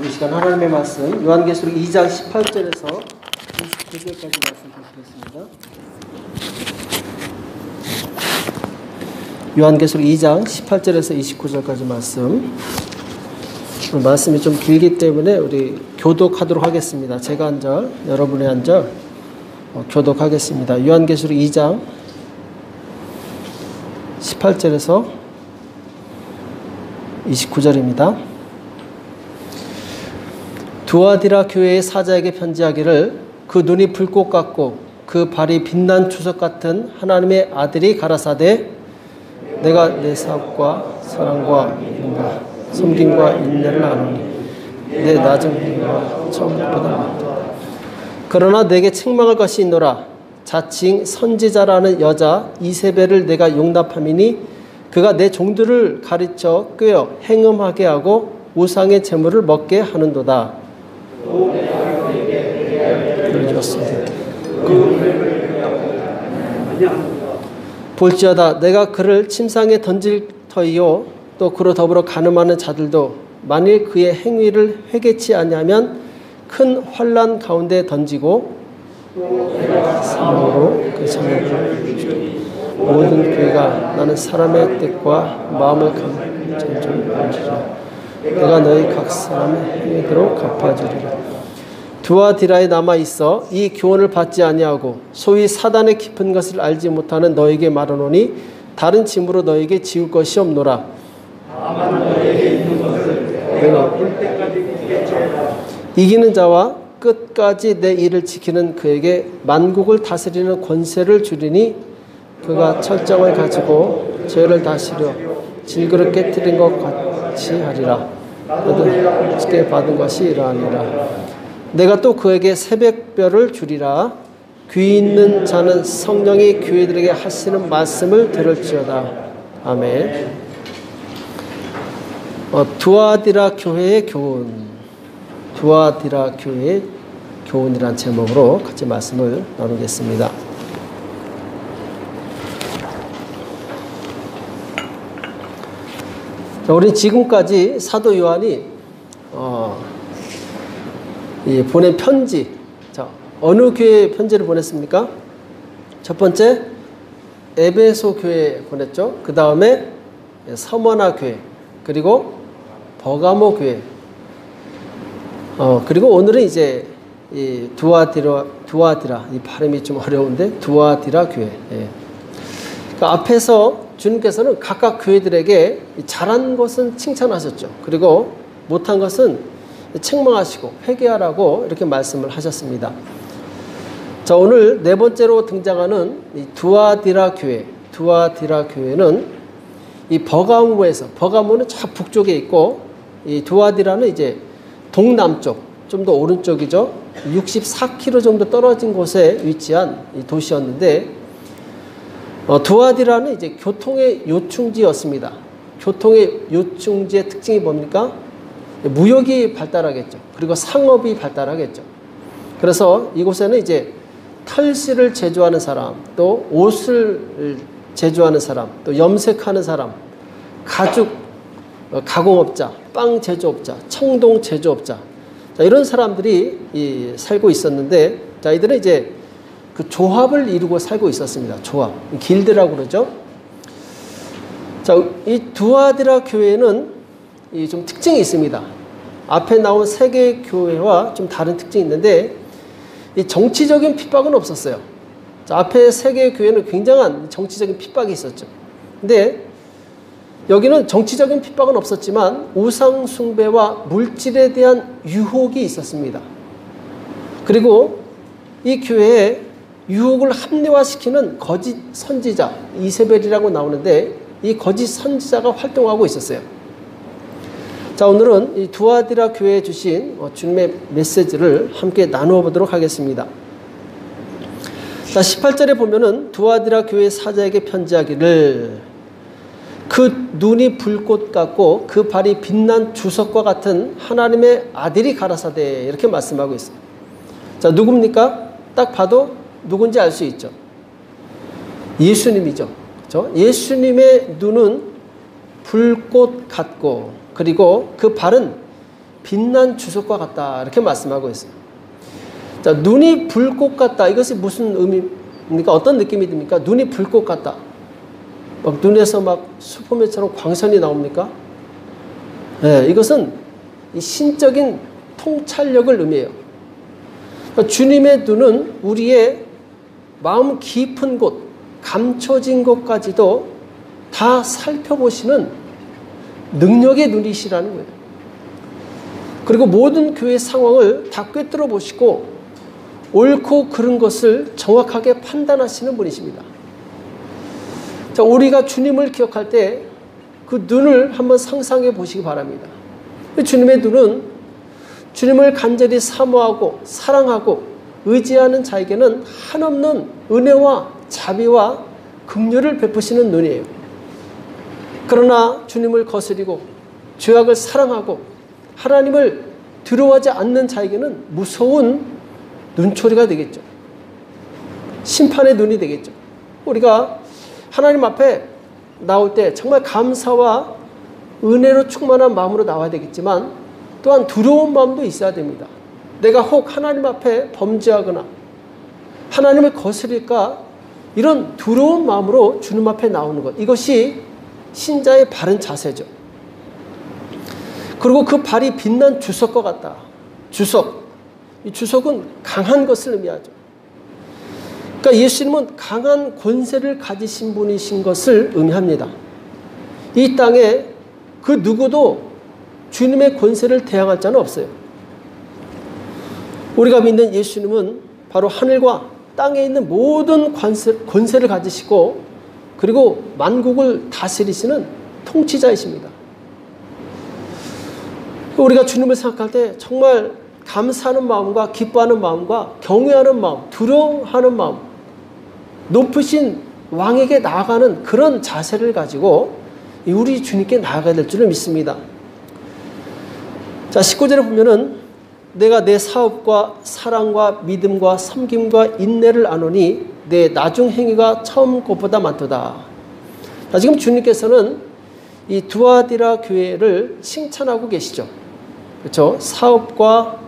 이 시간 하나님의 말씀 요한계시록 2장 18절에서 29절까지 말씀 보시겠습니다. 요한계시록 2장 18절에서 29절까지 말씀. 오늘 말씀이 좀 길기 때문에 우리 교독하도록 하겠습니다. 제가 한 절, 여러분이 한 절 교독하겠습니다. 요한계시록 2장 18절에서 29절입니다. 두아디라 교회의 사자에게 편지하기를 그 눈이 불꽃 같고 그 발이 빛난 주석 같은 하나님의 아들이 가라사대 내가 내 사업과 사랑과 믿음과 섬김과 인내를 아노니 내 낮은 힘과 처음보다 많다. 그러나 내게 책망할 것이 있노라. 자칭 선지자라는 여자 이세벨을 내가 용납함이니 그가 내 종들을 가르쳐 꿰어 행음하게 하고 우상의 제물을 먹게 하는도다. 볼지어다 내가 그를 침상에 던질 터이요 또 그로 더불어 간음하는 자들도 만일 그의 행위를 회개치 아니하면 큰 환난 가운데 던지고 사망으로 그 자녀를 주리라. 모든 교회가 나는 사람의 뜻과 마음을 감정하리라. 내가 너희 각 사람의 행위대로 갚아주리라. 두아디라에 남아있어 이 교훈을 받지 아니하고 소위 사단의 깊은 것을 알지 못하는 너에게 말하노니 다른 짐으로 너에게 지울 것이 없노라. 다만 너에게 있는 것을 내가 볼 때까지 지켰노라. 이기는 자와 끝까지 내 일을 지키는 그에게 만국을 다스리는 권세를 주리니 그가 철정을 가지고 죄를 다스려 질그릇 깨뜨린 것 같이 하리라. 너도 쉽게 받은 것이 이러하니라. 내가 또 그에게 새벽별을 주리라. 귀 있는 자는 성령이 교회들에게 하시는 말씀을 들을지어다. 아멘. 두아디라 교회의 교훈. 두아디라 교회의 교훈이란 제목으로 같이 말씀을 나누겠습니다. 자, 우리 지금까지 사도 요한이 보낸 편지, 자, 어느 교회에 편지를 보냈습니까? 첫 번째 에베소 교회에 보냈죠. 그 다음에 서머나 교회, 그리고 버가모 교회, 그리고 오늘은 이제 이 두아디라, 이 발음이 좀 어려운데 두아디라 교회. 예. 그 앞에서 주님께서는 각각 교회들에게 잘한 것은 칭찬하셨죠. 그리고 못한 것은 책망하시고 회개하라고 이렇게 말씀을 하셨습니다. 자, 오늘 네 번째로 등장하는 이 두아디라 교회. 두아디라 교회는 이 버가모에서, 버가모는 저 북쪽에 있고 이 두아디라는 이제 동남쪽, 좀 더 오른쪽이죠. 64km 정도 떨어진 곳에 위치한 이 도시였는데 두아디라는 이제 교통의 요충지였습니다. 교통의 요충지의 특징이 뭡니까? 무역이 발달하겠죠. 그리고 상업이 발달하겠죠. 그래서 이곳에는 이제 털실을 제조하는 사람, 또 옷을 제조하는 사람, 또 염색하는 사람, 가죽 가공업자, 빵 제조업자, 청동 제조업자, 자, 이런 사람들이 살고 있었는데, 자, 이들은 이제 그 조합을 이루고 살고 있었습니다. 조합, 길드라고 그러죠. 자, 이 두아디라 교회는 좀 특징이 있습니다. 앞에 나온 세 개의 교회와 좀 다른 특징이 있는데 이 정치적인 핍박은 없었어요. 자, 앞에 세 개의 교회는 굉장한 정치적인 핍박이 있었죠. 근데 여기는 정치적인 핍박은 없었지만 우상 숭배와 물질에 대한 유혹이 있었습니다. 그리고 이 교회에 유혹을 합리화시키는 거짓 선지자 이세벨이라고 나오는데 이 거짓 선지자가 활동하고 있었어요. 자, 오늘은 이 두아디라 교회에 주신 주님의 메시지를 함께 나누어 보도록 하겠습니다. 자, 18절에 보면은 두아디라 교회 사자에게 편지하기를 그 눈이 불꽃 같고 그 발이 빛난 주석과 같은 하나님의 아들이 가라사대 이렇게 말씀하고 있어요. 자, 누굽니까? 딱 봐도 누군지 알 수 있죠. 예수님이죠. 그렇죠? 예수님의 눈은 불꽃 같고 그리고 그 발은 빛난 주석과 같다 이렇게 말씀하고 있어요. 자, 눈이 불꽃 같다. 이것이 무슨 의미입니까? 어떤 느낌이 듭니까? 눈이 불꽃 같다. 막 눈에서 막 슈퍼맨처럼 광선이 나옵니까? 네, 이것은 이 신적인 통찰력을 의미해요. 그러니까 주님의 눈은 우리의 마음 깊은 곳, 감춰진 곳까지도 다 살펴보시는 능력의 눈이시라는 거예요. 그리고 모든 교회 상황을 다 꿰뚫어 보시고 옳고 그른 것을 정확하게 판단하시는 분이십니다. 자, 우리가 주님을 기억할 때 그 눈을 한번 상상해 보시기 바랍니다. 주님의 눈은 주님을 간절히 사모하고 사랑하고 의지하는 자에게는 한없는 은혜와 자비와 긍휼을 베푸시는 눈이에요. 그러나 주님을 거스리고 죄악을 사랑하고 하나님을 두려워하지 않는 자에게는 무서운 눈초리가 되겠죠. 심판의 눈이 되겠죠. 우리가 하나님 앞에 나올 때 정말 감사와 은혜로 충만한 마음으로 나와야 되겠지만 또한 두려운 마음도 있어야 됩니다. 내가 혹 하나님 앞에 범죄하거나 하나님을 거스릴까 이런 두려운 마음으로 주님 앞에 나오는 것, 이것이 신자의 바른 자세죠. 그리고 그 발이 빛난 주석과 같다. 주석, 이 주석은 강한 것을 의미하죠. 그러니까 예수님은 강한 권세를 가지신 분이신 것을 의미합니다. 이 땅에 그 누구도 주님의 권세를 대항할 자는 없어요. 우리가 믿는 예수님은 바로 하늘과 땅에 있는 모든 권세를 가지시고 그리고 만국을 다스리시는 통치자이십니다. 우리가 주님을 생각할 때 정말 감사하는 마음과 기뻐하는 마음과 경외하는 마음, 두려워하는 마음, 높으신 왕에게 나아가는 그런 자세를 가지고 우리 주님께 나아가야 될 줄을 믿습니다. 자, 19절에 보면은 내가 내 사업과 사랑과 믿음과 섬김과 인내를 아노니 내 나중 행위가 처음 것보다 많도다. 자, 지금 주님께서는 이 두아디라 교회를 칭찬하고 계시죠. 그렇죠? 사업과,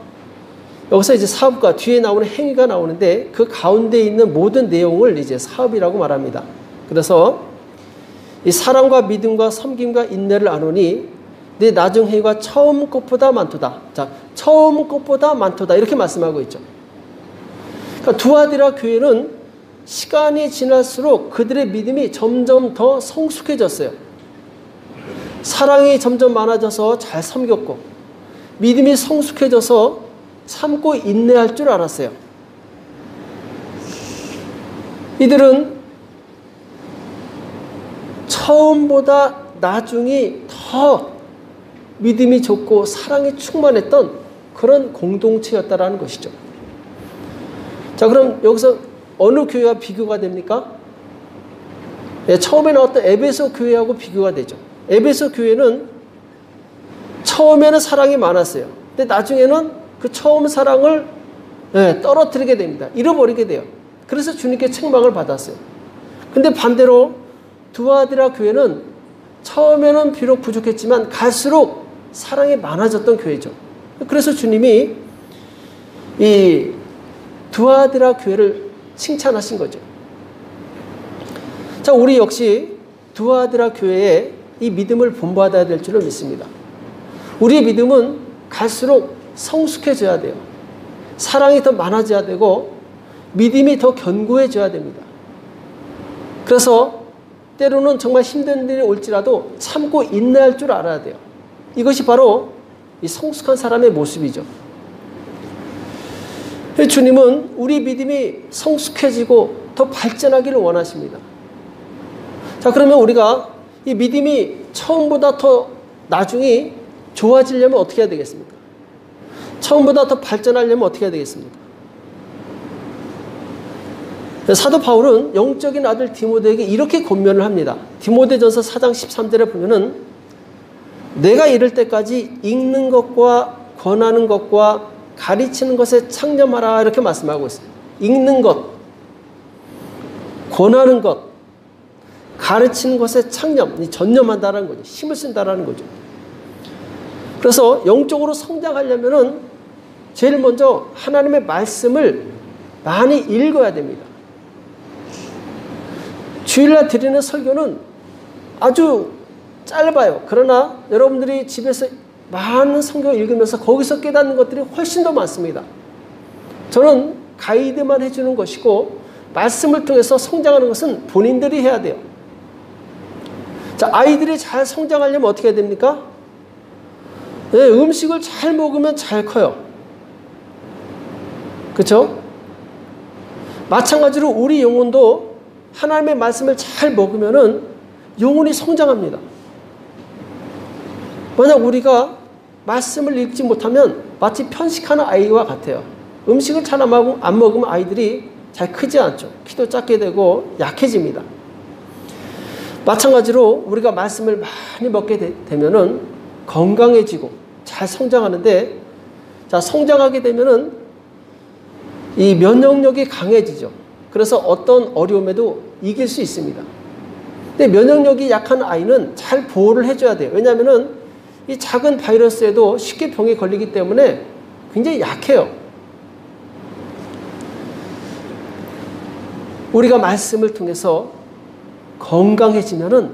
여기서 이제 사업과 뒤에 나오는 행위가 나오는데 그 가운데 있는 모든 내용을 이제 사업이라고 말합니다. 그래서 이 사랑과 믿음과 섬김과 인내를 아노니 내 나중 행위가 처음 것보다 많도다. 자, 처음 것보다 많도다 이렇게 말씀하고 있죠. 그러니까 두아디라 교회는 시간이 지날수록 그들의 믿음이 점점 더 성숙해졌어요. 사랑이 점점 많아져서 잘 섬겼고 믿음이 성숙해져서 참고 인내할 줄 알았어요. 이들은 처음보다 나중이 더 믿음이 좋고 사랑이 충만했던 그런 공동체였다라는 것이죠. 자, 그럼 여기서 어느 교회와 비교가 됩니까? 네, 처음에 나왔던 에베소 교회하고 비교가 되죠. 에베소 교회는 처음에는 사랑이 많았어요. 근데 나중에는 그 처음 사랑을 떨어뜨리게 됩니다. 잃어버리게 돼요. 그래서 주님께 책망을 받았어요. 근데 반대로 두아디라 교회는 처음에는 비록 부족했지만 갈수록 사랑이 많아졌던 교회죠. 그래서 주님이 이 두아디라 교회를 칭찬하신 거죠. 자, 우리 역시 두아디라 교회에 이 믿음을 본받아야 될 줄을 믿습니다. 우리의 믿음은 갈수록 성숙해져야 돼요. 사랑이 더 많아져야 되고 믿음이 더 견고해져야 됩니다. 그래서 때로는 정말 힘든 일이 올지라도 참고 인내할 줄 알아야 돼요. 이것이 바로 이 성숙한 사람의 모습이죠. 주님은 우리 믿음이 성숙해지고 더 발전하기를 원하십니다. 자, 그러면 우리가 이 믿음이 처음보다 더 나중이 좋아지려면 어떻게 해야 되겠습니까? 처음보다 더 발전하려면 어떻게 해야 되겠습니까? 사도 바울은 영적인 아들 디모데에게 이렇게 권면을 합니다. 디모데전서 4장 13절에 보면은 내가 이를 때까지 읽는 것과 권하는 것과 가르치는 것에 창념하라 이렇게 말씀하고 있어요. 읽는 것, 권하는 것, 가르치는 것에 창념, 전념한다라는 거죠. 힘을 쓴다라는 거죠. 그래서 영적으로 성장하려면은 제일 먼저 하나님의 말씀을 많이 읽어야 됩니다. 주일날 드리는 설교는 아주 짧아요. 그러나 여러분들이 집에서 많은 성경을 읽으면서 거기서 깨닫는 것들이 훨씬 더 많습니다. 저는 가이드만 해주는 것이고 말씀을 통해서 성장하는 것은 본인들이 해야 돼요. 자, 아이들이 잘 성장하려면 어떻게 해야 됩니까? 네, 음식을 잘 먹으면 잘 커요. 그렇죠? 마찬가지로 우리 영혼도 하나님의 말씀을 잘 먹으면은 영혼이 성장합니다. 만약 우리가 말씀을 읽지 못하면 마치 편식하는 아이와 같아요. 음식을 잘 안 먹으면 아이들이 잘 크지 않죠. 키도 작게 되고 약해집니다. 마찬가지로 우리가 말씀을 많이 먹게 되면은 건강해지고 잘 성장하는데, 자, 성장하게 되면은 이 면역력이 강해지죠. 그래서 어떤 어려움에도 이길 수 있습니다. 근데 면역력이 약한 아이는 잘 보호를 해줘야 돼요. 왜냐하면은 이 작은 바이러스에도 쉽게 병에 걸리기 때문에 굉장히 약해요. 우리가 말씀을 통해서 건강해지면은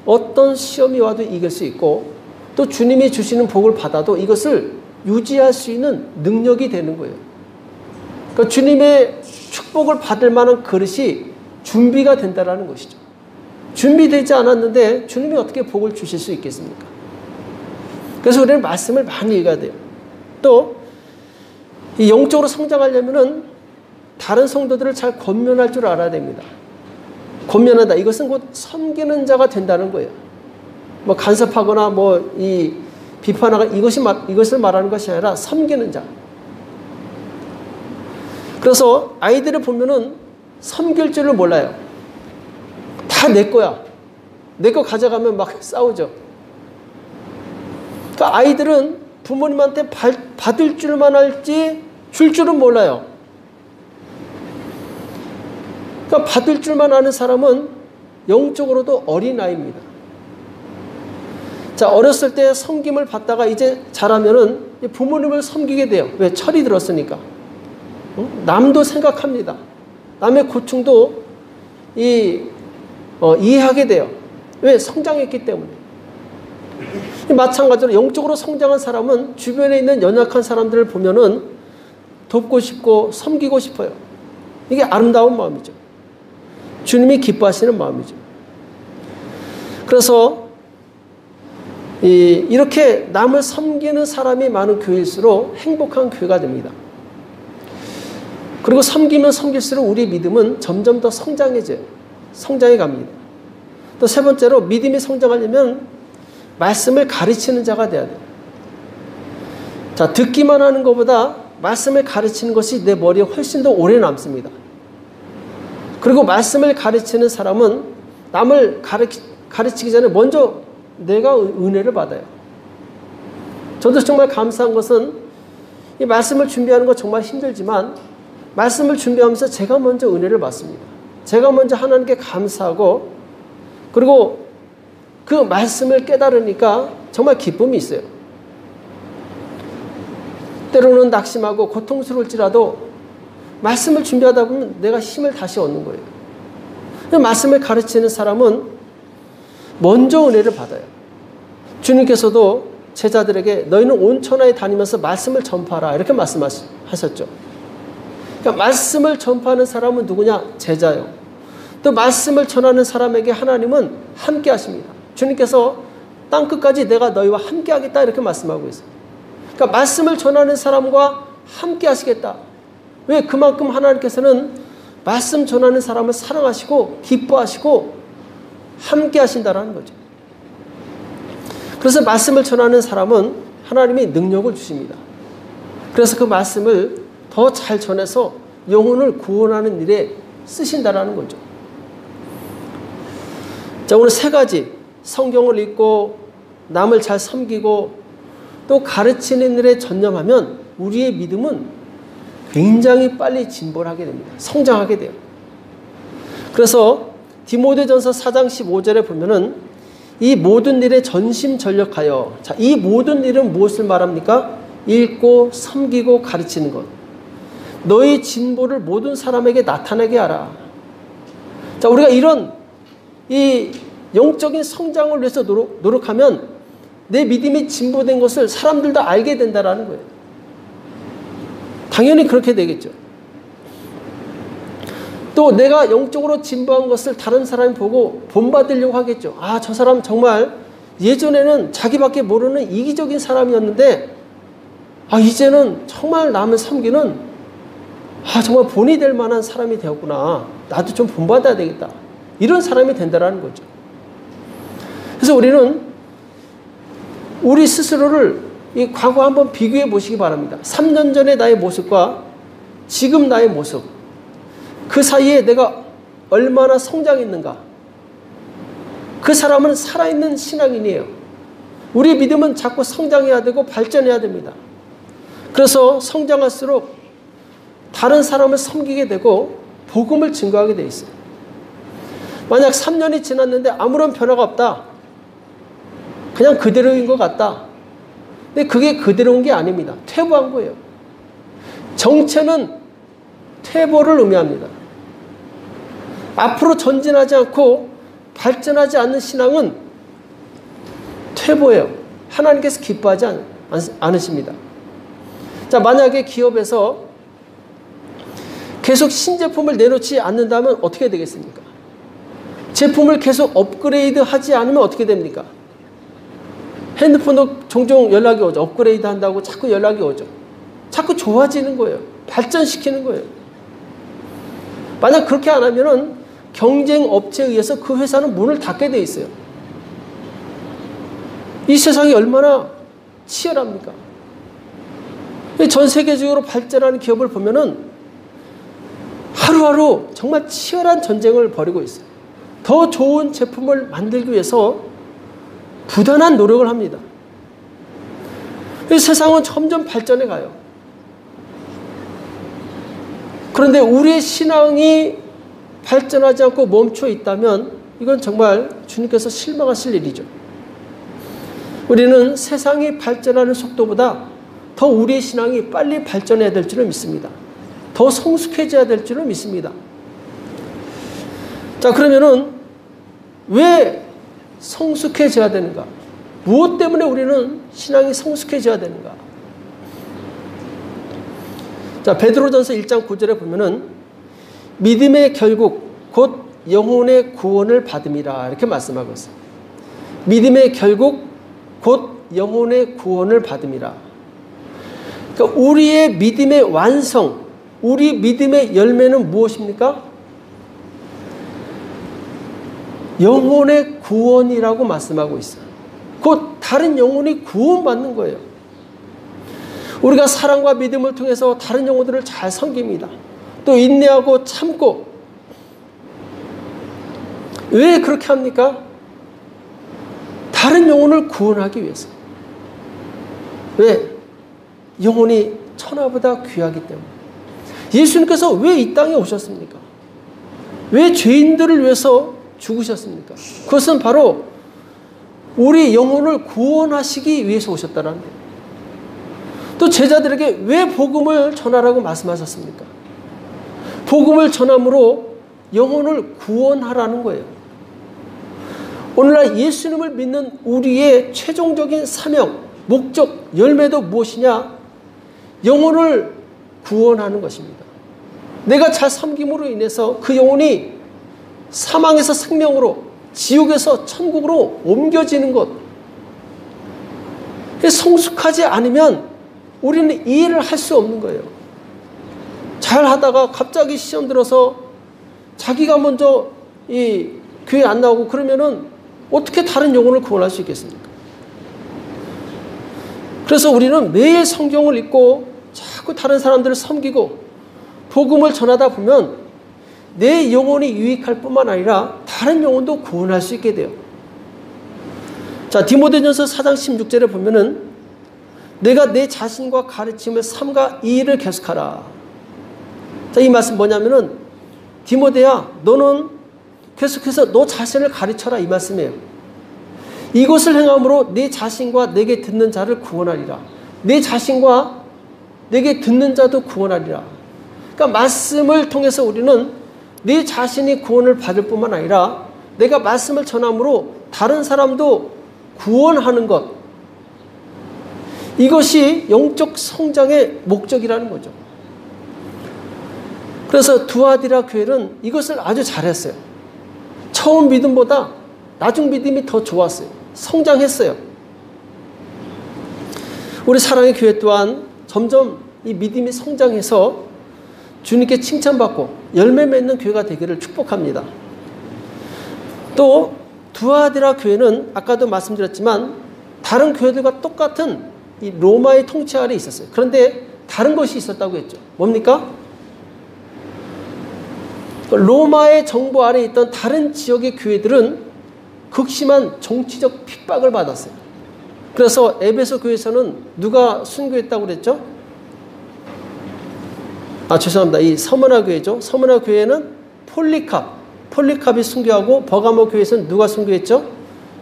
어떤 시험이 와도 이길 수 있고, 또 주님이 주시는 복을 받아도 이것을 유지할 수 있는 능력이 되는 거예요. 그러니까 주님의 축복을 받을 만한 그릇이 준비가 된다는 것이죠. 준비되지 않았는데 주님이 어떻게 복을 주실 수 있겠습니까? 그래서 우리는 말씀을 많이 읽어야 돼요. 또 이 영적으로 성장하려면은 다른 성도들을 잘 권면할 줄 알아야 됩니다. 권면하다, 이것은 곧 섬기는 자가 된다는 거예요. 뭐 간섭하거나 뭐 이 비판하거나 이것을 말하는 것이 아니라 섬기는 자. 그래서 아이들을 보면은 섬길 줄을 몰라요. 다 내 거야. 내 거 가져가면 막 싸우죠. 그러니까 아이들은 부모님한테 받을 줄만 알지 줄 줄은 몰라요. 그러니까 받을 줄만 아는 사람은 영적으로도 어린아이입니다. 자, 어렸을 때 섬김을 받다가 이제 자라면은 부모님을 섬기게 돼요. 왜? 철이 들었으니까. 남도 생각합니다. 남의 고충도 이해하게 돼요. 왜? 성장했기 때문에. 마찬가지로 영적으로 성장한 사람은 주변에 있는 연약한 사람들을 보면은 돕고 싶고 섬기고 싶어요. 이게 아름다운 마음이죠. 주님이 기뻐하시는 마음이죠. 그래서 이렇게 남을 섬기는 사람이 많은 교회일수록 행복한 교회가 됩니다. 그리고 섬기면 섬길수록 우리 믿음은 점점 더 성장해져요. 성장해 갑니다. 또 세 번째로 믿음이 성장하려면 말씀을 가르치는 자가 돼야 돼요. 자, 듣기만 하는 것보다 말씀을 가르치는 것이 내 머리에 훨씬 더 오래 남습니다. 그리고 말씀을 가르치는 사람은 남을 가르치기 전에 먼저 내가 은혜를 받아요. 저도 정말 감사한 것은 이 말씀을 준비하는 거 정말 힘들지만 말씀을 준비하면서 제가 먼저 은혜를 받습니다. 제가 먼저 하나님께 감사하고, 그리고 그 말씀을 깨달으니까 정말 기쁨이 있어요. 때로는 낙심하고 고통스러울지라도 말씀을 준비하다 보면 내가 힘을 다시 얻는 거예요. 말씀을 가르치는 사람은 먼저 은혜를 받아요. 주님께서도 제자들에게 너희는 온 천하에 다니면서 말씀을 전파하라 이렇게 말씀하셨죠. 그러니까 말씀을 전파하는 사람은 누구냐? 제자요. 또 말씀을 전하는 사람에게 하나님은 함께 하십니다. 주님께서 땅끝까지 내가 너희와 함께 하겠다 이렇게 말씀하고 있어요. 그러니까 말씀을 전하는 사람과 함께 하시겠다. 왜? 그만큼 하나님께서는 말씀 전하는 사람을 사랑하시고 기뻐하시고 함께 하신다라는 거죠. 그래서 말씀을 전하는 사람은 하나님이 능력을 주십니다. 그래서 그 말씀을 더 잘 전해서 영혼을 구원하는 일에 쓰신다라는 거죠. 자, 오늘 세 가지, 성경을 읽고 남을 잘 섬기고 또 가르치는 일에 전념하면 우리의 믿음은 굉장히 빨리 진보를 하게 됩니다. 성장하게 돼요. 그래서 디모데전서 4장 15절에 보면은 이 모든 일에 전심전력하여. 자, 이 모든 일은 무엇을 말합니까? 읽고 섬기고 가르치는 것. 너의 진보를 모든 사람에게 나타내게 하라. 자, 우리가 이런 이 영적인 성장을 위해서 노력하면 내 믿음이 진보된 것을 사람들도 알게 된다라는 거예요. 당연히 그렇게 되겠죠. 또 내가 영적으로 진보한 것을 다른 사람이 보고 본받으려고 하겠죠. 아, 저 사람 정말 예전에는 자기밖에 모르는 이기적인 사람이었는데 이제는 정말 남을 섬기는 정말 본이 될 만한 사람이 되었구나. 나도 좀 본받아야 되겠다. 이런 사람이 된다라는 거죠. 그래서 우리는 우리 스스로를 이 과거 한번 비교해 보시기 바랍니다. 3년 전의 나의 모습과 지금 나의 모습. 그 사이에 내가 얼마나 성장했는가. 그 사람은 살아있는 신앙인이에요. 우리의 믿음은 자꾸 성장해야 되고 발전해야 됩니다. 그래서 성장할수록 다른 사람을 섬기게 되고 복음을 증거하게 돼 있어요. 만약 3년이 지났는데 아무런 변화가 없다. 그냥 그대로인 것 같다. 근데 그게 그대로인 게 아닙니다. 퇴보한 거예요. 정체는 퇴보를 의미합니다. 앞으로 전진하지 않고 발전하지 않는 신앙은 퇴보예요. 하나님께서 기뻐하지 않으십니다. 자, 만약에 기업에서 계속 신제품을 내놓지 않는다면 어떻게 되겠습니까? 제품을 계속 업그레이드 하지 않으면 어떻게 됩니까? 핸드폰도 종종 연락이 오죠. 업그레이드 한다고 자꾸 연락이 오죠. 자꾸 좋아지는 거예요. 발전시키는 거예요. 만약 그렇게 안 하면은 경쟁 업체에 의해서 그 회사는 문을 닫게 돼 있어요. 이 세상이 얼마나 치열합니까? 전 세계적으로 발전하는 기업을 보면은 하루하루 정말 치열한 전쟁을 벌이고 있어요. 더 좋은 제품을 만들기 위해서 부단한 노력을 합니다. 세상은 점점 발전해 가요. 그런데 우리의 신앙이 발전하지 않고 멈춰 있다면 이건 정말 주님께서 실망하실 일이죠. 우리는 세상이 발전하는 속도보다 더 우리의 신앙이 빨리 발전해야 될 줄을 믿습니다. 더 성숙해져야 될 줄을 믿습니다. 자, 그러면은 왜 성숙해져야 되는가? 무엇 때문에 우리는 신앙이 성숙해져야 되는가? 자, 베드로전서 1장 9절에 보면은 믿음의 결국 곧 영혼의 구원을 받음이라 이렇게 말씀하고 있어요. 믿음의 결국 곧 영혼의 구원을 받음이라. 그러니까 우리의 믿음의 완성, 우리 믿음의 열매는 무엇입니까? 영혼의 구원이라고 말씀하고 있어요. 곧 다른 영혼이 구원받는 거예요. 우리가 사랑과 믿음을 통해서 다른 영혼들을 잘 섬깁니다. 또 인내하고 참고. 왜 그렇게 합니까? 다른 영혼을 구원하기 위해서. 왜? 영혼이 천하보다 귀하기 때문에. 예수님께서 왜 이 땅에 오셨습니까? 왜 죄인들을 위해서 죽으셨습니까? 그것은 바로 우리 영혼을 구원하시기 위해서 오셨다는 거예요. 또 제자들에게 왜 복음을 전하라고 말씀하셨습니까? 복음을 전함으로 영혼을 구원하라는 거예요. 오늘날 예수님을 믿는 우리의 최종적인 사명, 목적, 열매도 무엇이냐? 영혼을 구원하는 것입니다. 내가 잘 섬김으로 인해서 그 영혼이 사망에서 생명으로, 지옥에서 천국으로 옮겨지는 것. 성숙하지 않으면 우리는 이 일을 할 수 없는 거예요. 잘 하다가 갑자기 시험 들어서 자기가 먼저 이 교회 안 나오고 그러면은 어떻게 다른 영혼을 구원할 수 있겠습니까? 그래서 우리는 매일 성경을 읽고 자꾸 다른 사람들을 섬기고 복음을 전하다 보면 내 영혼이 유익할 뿐만 아니라 다른 영혼도 구원할 수 있게 돼요. 자, 디모데전서 4장 16절에 보면은 내가 내 자신과 가르침을 삼가 이 일을 계속하라. 자, 이 말씀 뭐냐면은 디모데야, 너는 계속해서 너 자신을 가르쳐라 이 말씀이에요. 이것을 행함으로 내 자신과 내게 듣는 자를 구원하리라. 내 자신과 내게 듣는 자도 구원하리라. 그러니까 말씀을 통해서 우리는 내 자신이 구원을 받을 뿐만 아니라 내가 말씀을 전함으로 다른 사람도 구원하는 것. 이것이 영적 성장의 목적이라는 거죠. 그래서 두아디라 교회는 이것을 아주 잘했어요. 처음 믿음보다 나중 믿음이 더 좋았어요. 성장했어요. 우리 사랑의 교회 또한 점점 이 믿음이 성장해서 주님께 칭찬받고 열매 맺는 교회가 되기를 축복합니다. 또 두아디라 교회는 아까도 말씀드렸지만 다른 교회들과 똑같은 이 로마의 통치 아래 있었어요. 그런데 다른 것이 있었다고 했죠. 뭡니까? 로마의 정부 아래 있던 다른 지역의 교회들은 극심한 정치적 핍박을 받았어요. 그래서 에베소 교회에서는 누가 순교했다고 그랬죠? 죄송합니다. 이 서머나 교회죠. 서머나 교회는 폴리캅이 순교하고 버가모 교회에서는 누가 순교했죠?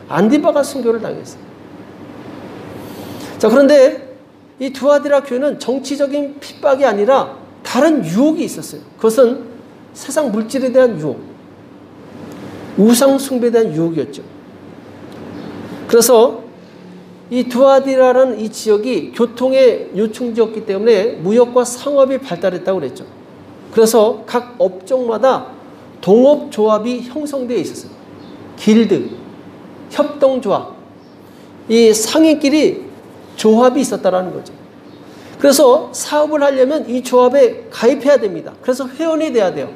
안디바가 순교를 당했어요. 자, 그런데 이 두아디라 교회는 정치적인 핍박이 아니라 다른 유혹이 있었어요. 그것은 세상 물질에 대한 유혹, 우상 숭배에 대한 유혹이었죠. 그래서 이 두아디라라는 이 지역이 교통의 요충지였기 때문에 무역과 상업이 발달했다고 그랬죠. 그래서 각 업종마다 동업조합이 형성되어 있었어요. 길드, 협동조합, 이 상인끼리 조합이 있었다라는 거죠. 그래서 사업을 하려면 이 조합에 가입해야 됩니다. 그래서 회원이 돼야 돼요.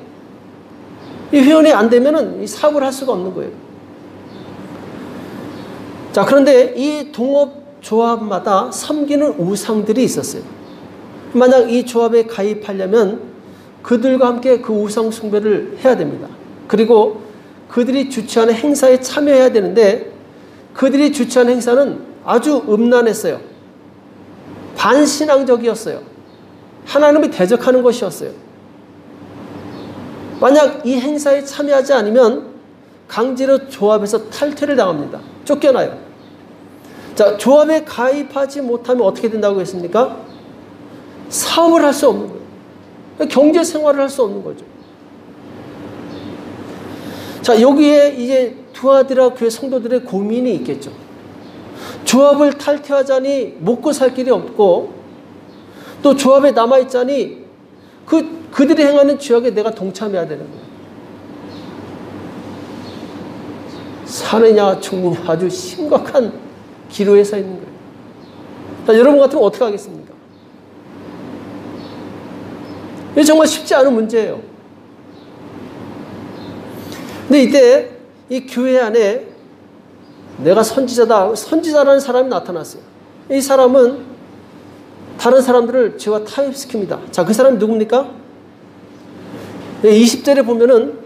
이 회원이 안 되면은 이 사업을 할 수가 없는 거예요. 자, 그런데 이 동업조합마다 섬기는 우상들이 있었어요. 만약 이 조합에 가입하려면 그들과 함께 그 우상 숭배를 해야 됩니다. 그리고 그들이 주최하는 행사에 참여해야 되는데 그들이 주최하는 행사는 아주 음란했어요. 반신앙적이었어요. 하나님을 대적하는 것이었어요. 만약 이 행사에 참여하지 않으면 강제로 조합에서 탈퇴를 당합니다. 쫓겨나요. 자, 조합에 가입하지 못하면 어떻게 된다고 했습니까? 사업을 할 수 없는 거예요. 경제 생활을 할 수 없는 거죠. 자, 여기에 이제 두아디라 교회 성도들의 고민이 있겠죠. 조합을 탈퇴하자니 먹고 살 길이 없고 또 조합에 남아있자니 그들이 행하는 죄악에 내가 동참해야 되는 거예요. 사느냐 죽느냐 아주 심각한 기로에 서 있는 거예요. 자, 여러분 같으면 어떻게 하겠습니까? 이게 정말 쉽지 않은 문제예요. 근데 이때 이 교회 안에 내가 선지자라는 사람이 나타났어요. 이 사람은 다른 사람들을 죄와 타협시킵니다. 자, 그 사람이 누굽니까? 20절에 보면은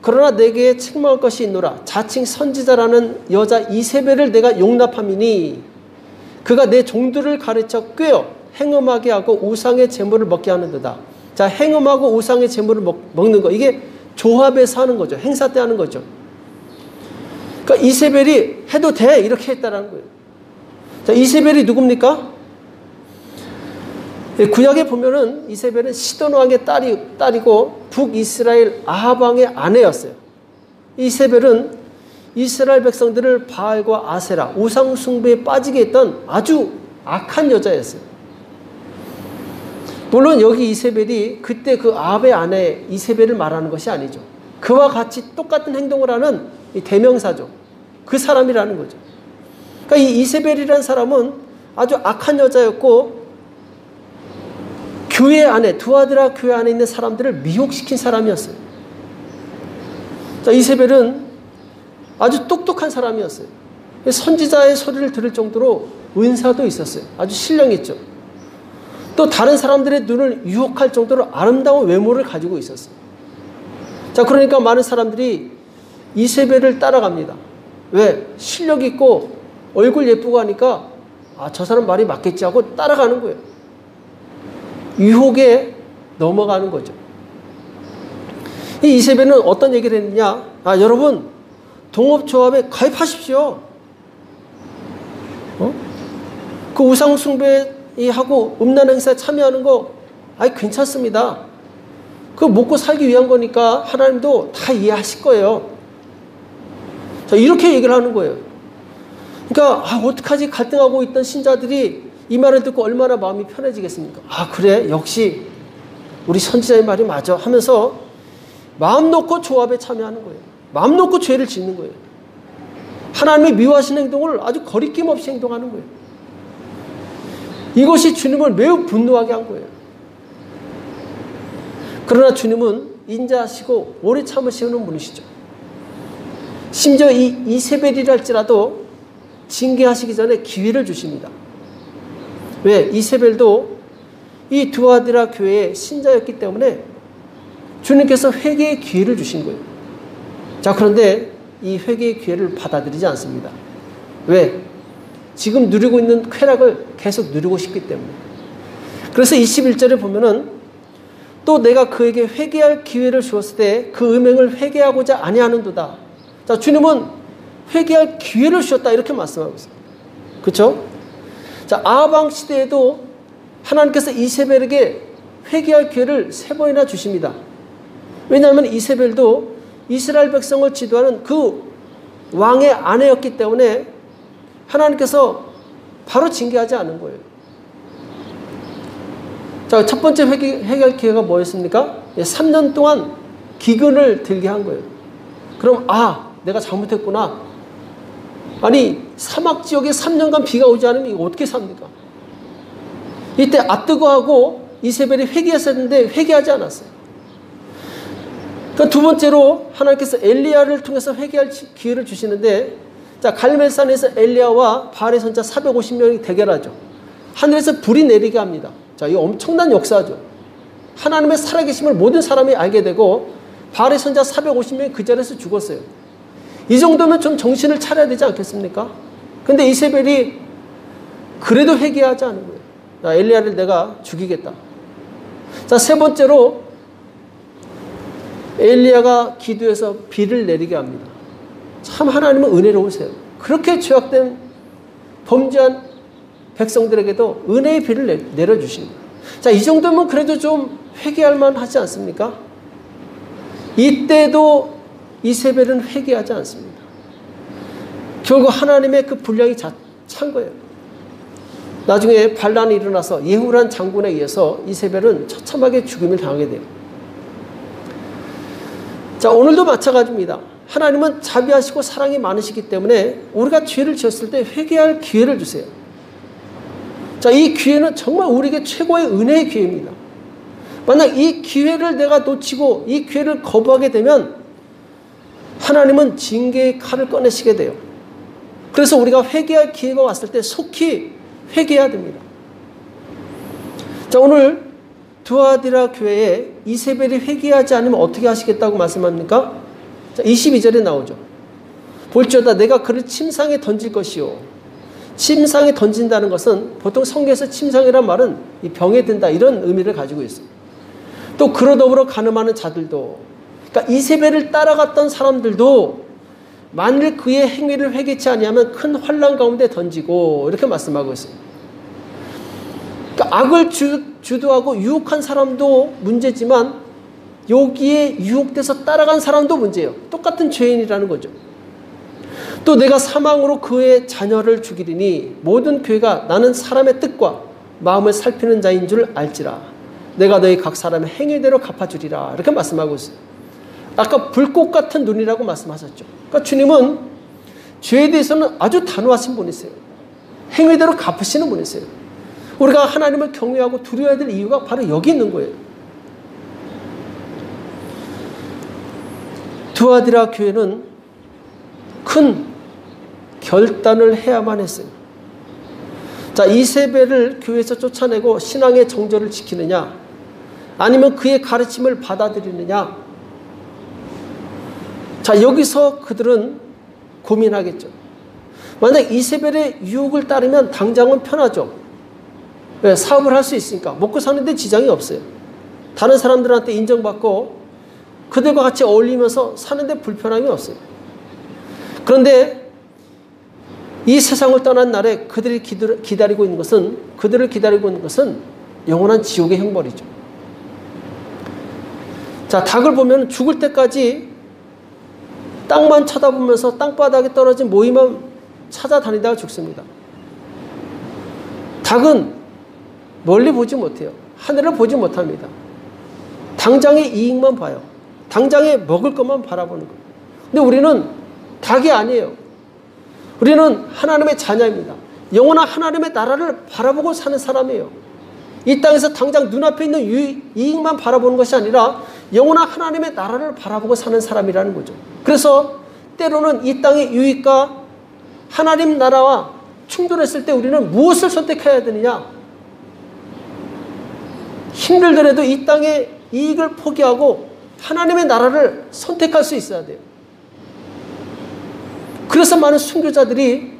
그러나 내게 책망할 것이 있노라. 자칭 선지자라는 여자 이세벨을 내가 용납함이니 그가 내 종들을 가르쳐 꿰어 행음하게 하고 우상의 제물을 먹게 하는도다. 자, 행음하고 우상의 제물을 먹는 거, 이게 조합에서 하는 거죠. 행사 때 하는 거죠. 그러니까 이세벨이 해도 돼 이렇게 했다라는 거예요. 자, 이세벨이 누굽니까? 구약에 보면은 이세벨은 시돈 왕의 딸이고 북이스라엘 아합 왕의 아내였어요. 이세벨은 이스라엘 백성들을 바알과 아세라 우상 숭배에 빠지게 했던 아주 악한 여자였어요. 물론 여기 이세벨이 그때 그 아합의 아내 이세벨을 말하는 것이 아니죠. 그와 같이 똑같은 행동을 하는 이 대명사죠. 그 사람이라는 거죠. 그러니까 이 이세벨이라는 사람은 아주 악한 여자였고 교회 안에, 두아디라 교회 안에 있는 사람들을 미혹시킨 사람이었어요. 자, 이세벨은 아주 똑똑한 사람이었어요. 선지자의 소리를 들을 정도로 은사도 있었어요. 아주 신령했죠. 또 다른 사람들의 눈을 유혹할 정도로 아름다운 외모를 가지고 있었어요. 자, 그러니까 많은 사람들이 이세벨을 따라갑니다. 왜? 실력 있고 얼굴 예쁘고 하니까 저 사람 말이 맞겠지 하고 따라가는 거예요. 유혹에 넘어가는 거죠. 이 이세벨은 어떤 얘기를 했느냐? 여러분 동업조합에 가입하십시오. 그 우상숭배하고 음란 행사에 참여하는 거 괜찮습니다. 그거 먹고 살기 위한 거니까 하나님도 다 이해하실 거예요. 자, 이렇게 얘기를 하는 거예요. 그러니까 어떡하지 갈등하고 있던 신자들이 이 말을 듣고 얼마나 마음이 편해지겠습니까? 그래 역시 우리 선지자의 말이 맞아 하면서 마음 놓고 조합에 참여하는 거예요. 마음 놓고 죄를 짓는 거예요. 하나님이 미워하시는 행동을 아주 거리낌 없이 행동하는 거예요. 이것이 주님을 매우 분노하게 한 거예요. 그러나 주님은 인자하시고 오래 참으시는 분이시죠. 심지어 이 이세벨이랄지라도 징계하시기 전에 기회를 주십니다. 왜? 이세벨도 이 두아디라 교회의 신자였기 때문에 주님께서 회개의 기회를 주신 거예요. 자, 그런데 이 회개의 기회를 받아들이지 않습니다. 왜? 지금 누리고 있는 쾌락을 계속 누리고 싶기 때문에. 그래서 21절에 보면은 또 내가 그에게 회개할 기회를 주었을 때 그 음행을 회개하고자 아니하는도다. 자, 주님은 회개할 기회를 주셨다 이렇게 말씀하고 있어요. 그렇죠? 자, 아방 시대에도 하나님께서 이세벨에게 회개할 기회를 3번이나 주십니다. 왜냐하면 이세벨도 이스라엘 백성을 지도하는 그 왕의 아내였기 때문에 하나님께서 바로 징계하지 않은 거예요. 자, 첫 번째 회개할 기회가 뭐였습니까? 3년 동안 기근을 들게 한 거예요. 그럼 내가 잘못했구나. 아니 사막 지역에 3년간 비가 오지 않으면 이거 어떻게 삽니까? 이때 아뜨거하고 이세벨이 회개했어야 했는데 회개하지 않았어요. 그러니까 두 번째로 하나님께서 엘리야를 통해서 회개할 기회를 주시는데, 자, 갈멜산에서 엘리야와 바알의 선자 450명이 대결하죠. 하늘에서 불이 내리게 합니다. 자, 이 엄청난 역사죠. 하나님의 살아계심을 모든 사람이 알게 되고 바알의 선자 450명이 그 자리에서 죽었어요. 이 정도면 좀 정신을 차려야 되지 않겠습니까? 근데 이세벨이 그래도 회개하지 않은 거예요. 자, 엘리야를 내가 죽이겠다. 자, 세 번째로 엘리야가 기도해서 비를 내리게 합니다. 참 하나님은 은혜로우세요. 그렇게 죄악된 범죄한 백성들에게도 은혜의 비를 내려주십니다. 자, 이 정도면 그래도 좀 회개할 만하지 않습니까? 이때도 이세벨은 회개하지 않습니다. 결국 하나님의 그 분량이 찬 거예요. 나중에 반란이 일어나서 예후란 장군에 의해서 이세벨은 처참하게 죽임을 당하게 돼요. 자, 오늘도 마찬가지입니다. 하나님은 자비하시고 사랑이 많으시기 때문에 우리가 죄를 지었을 때 회개할 기회를 주세요. 자, 이 기회는 정말 우리에게 최고의 은혜의 기회입니다. 만약 이 기회를 내가 놓치고 이 기회를 거부하게 되면 하나님은 징계의 칼을 꺼내시게 돼요. 그래서 우리가 회개할 기회가 왔을 때 속히 회개해야 됩니다. 자, 오늘 두아디라 교회에 이세벨이 회개하지 않으면 어떻게 하시겠다고 말씀합니까? 자, 22절에 나오죠. 볼지어다 내가 그를 침상에 던질 것이요. 침상에 던진다는 것은 보통 성경에서 침상이란 말은 이 병에 든다 이런 의미를 가지고 있어요. 또 그로 더불어 가늠하는 자들도, 그러니까 이세벨을 따라갔던 사람들도 만일 그의 행위를 회개치 아니하면 큰 환난 가운데 던지고 이렇게 말씀하고 있어요. 그러니까 악을 주도하고 유혹한 사람도 문제지만 여기에 유혹돼서 따라간 사람도 문제예요. 똑같은 죄인이라는 거죠. 또 내가 사망으로 그의 자녀를 죽이리니 모든 교회가 나는 사람의 뜻과 마음을 살피는 자인 줄 알지라. 내가 너희 각 사람의 행위대로 갚아주리라. 이렇게 말씀하고 있어요. 아까 불꽃 같은 눈이라고 말씀하셨죠. 그러니까 주님은 죄에 대해서는 아주 단호하신 분이세요. 행위대로 갚으시는 분이세요. 우리가 하나님을 경외하고 두려워야 될 이유가 바로 여기 있는 거예요. 두아디라 교회는 큰 결단을 해야만 했어요. 자, 이세벨을 교회에서 쫓아내고 신앙의 정절을 지키느냐, 아니면 그의 가르침을 받아들이느냐. 자, 여기서 그들은 고민하겠죠. 만약 이세벨의 유혹을 따르면 당장은 편하죠. 왜? 사업을 할 수 있으니까. 먹고 사는데 지장이 없어요. 다른 사람들한테 인정받고 그들과 같이 어울리면서 사는데 불편함이 없어요. 그런데 이 세상을 떠난 날에 그들을 기다리고 있는 것은 영원한 지옥의 형벌이죠. 자, 닭을 보면 죽을 때까지 땅만 쳐다보면서 땅바닥에 떨어진 모이만 찾아다니다가 죽습니다. 닭은 멀리 보지 못해요. 하늘을 보지 못합니다. 당장의 이익만 봐요. 당장에 먹을 것만 바라보는 거예요. 근데 우리는 닭이 아니에요. 우리는 하나님의 자녀입니다. 영원한 하나님의 나라를 바라보고 사는 사람이에요. 이 땅에서 당장 눈앞에 있는 이익만 바라보는 것이 아니라 영원한 하나님의 나라를 바라보고 사는 사람이라는 거죠. 그래서 때로는 이 땅의 유익과 하나님 나라와 충돌했을 때 우리는 무엇을 선택해야 되느냐? 힘들더라도 이 땅의 이익을 포기하고 하나님의 나라를 선택할 수 있어야 돼요. 그래서 많은 순교자들이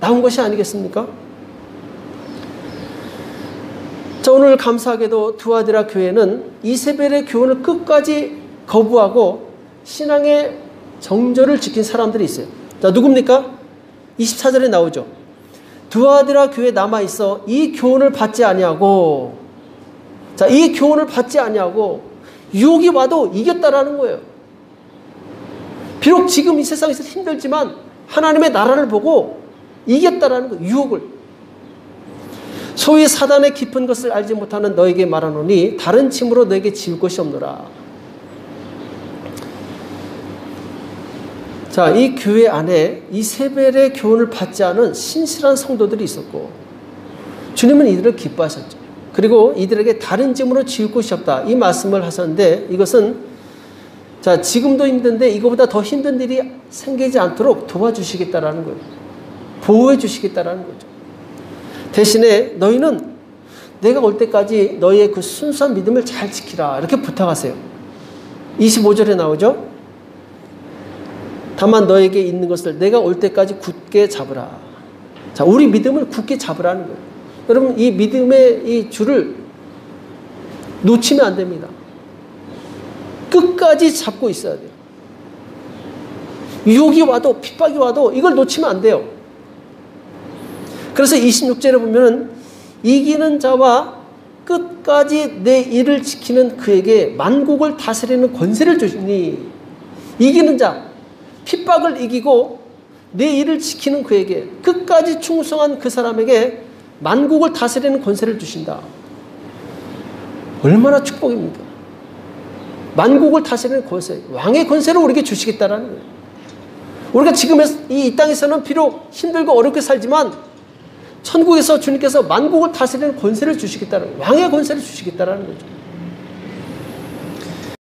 나온 것이 아니겠습니까? 자, 오늘 감사하게도 두아디라 교회는 이세벨의 교훈을 끝까지 거부하고 신앙의 정절을 지킨 사람들이 있어요. 자, 누굽니까? 24절에 나오죠. 두아디라 교회에 남아있어 이 교훈을 받지 아니하고, 자, 이 교훈을 받지 아니하고 유혹이 와도 이겼다라는 거예요. 비록 지금 이 세상에서 힘들지만 하나님의 나라를 보고 이겼다라는 거예요. 유혹을. 소위 사단의 깊은 것을 알지 못하는 너에게 말하노니 다른 짐으로 너에게 지울 것이 없노라. 자, 이 교회 안에 이세벨의 교훈을 받지 않은 신실한 성도들이 있었고 주님은 이들을 기뻐하셨죠. 그리고 이들에게 다른 짐으로 지울 것이 없다. 이 말씀을 하셨는데 이것은 자, 지금도 힘든데 이거보다 더 힘든 일이 생기지 않도록 도와주시겠다라는 거예요. 보호해 주시겠다라는 거죠. 대신에 너희는 내가 올 때까지 너희의 그 순수한 믿음을 잘 지키라. 이렇게 부탁하세요. 25절에 나오죠. 다만 너에게 있는 것을 내가 올 때까지 굳게 잡으라. 자, 우리 믿음을 굳게 잡으라는 거예요. 여러분, 이 믿음의 이 줄을 놓치면 안 됩니다. 끝까지 잡고 있어야 돼요. 유혹이 와도 핍박이 와도 이걸 놓치면 안 돼요. 그래서 26절에 보면은 이기는 자와 끝까지 내 일을 지키는 그에게 만국을 다스리는 권세를 주시니, 이기는 자, 핍박을 이기고 내 일을 지키는 그에게, 끝까지 충성한 그 사람에게 만국을 다스리는 권세를 주신다. 얼마나 축복입니까? 만국을 다스리는 권세, 왕의 권세를 우리에게 주시겠다라는 거예요. 우리가 지금 이 땅에서는 비록 힘들고 어렵게 살지만 천국에서 주님께서 만국을 다스리는 권세를 주시겠다는 거예요. 왕의 권세를 주시겠다는 거죠.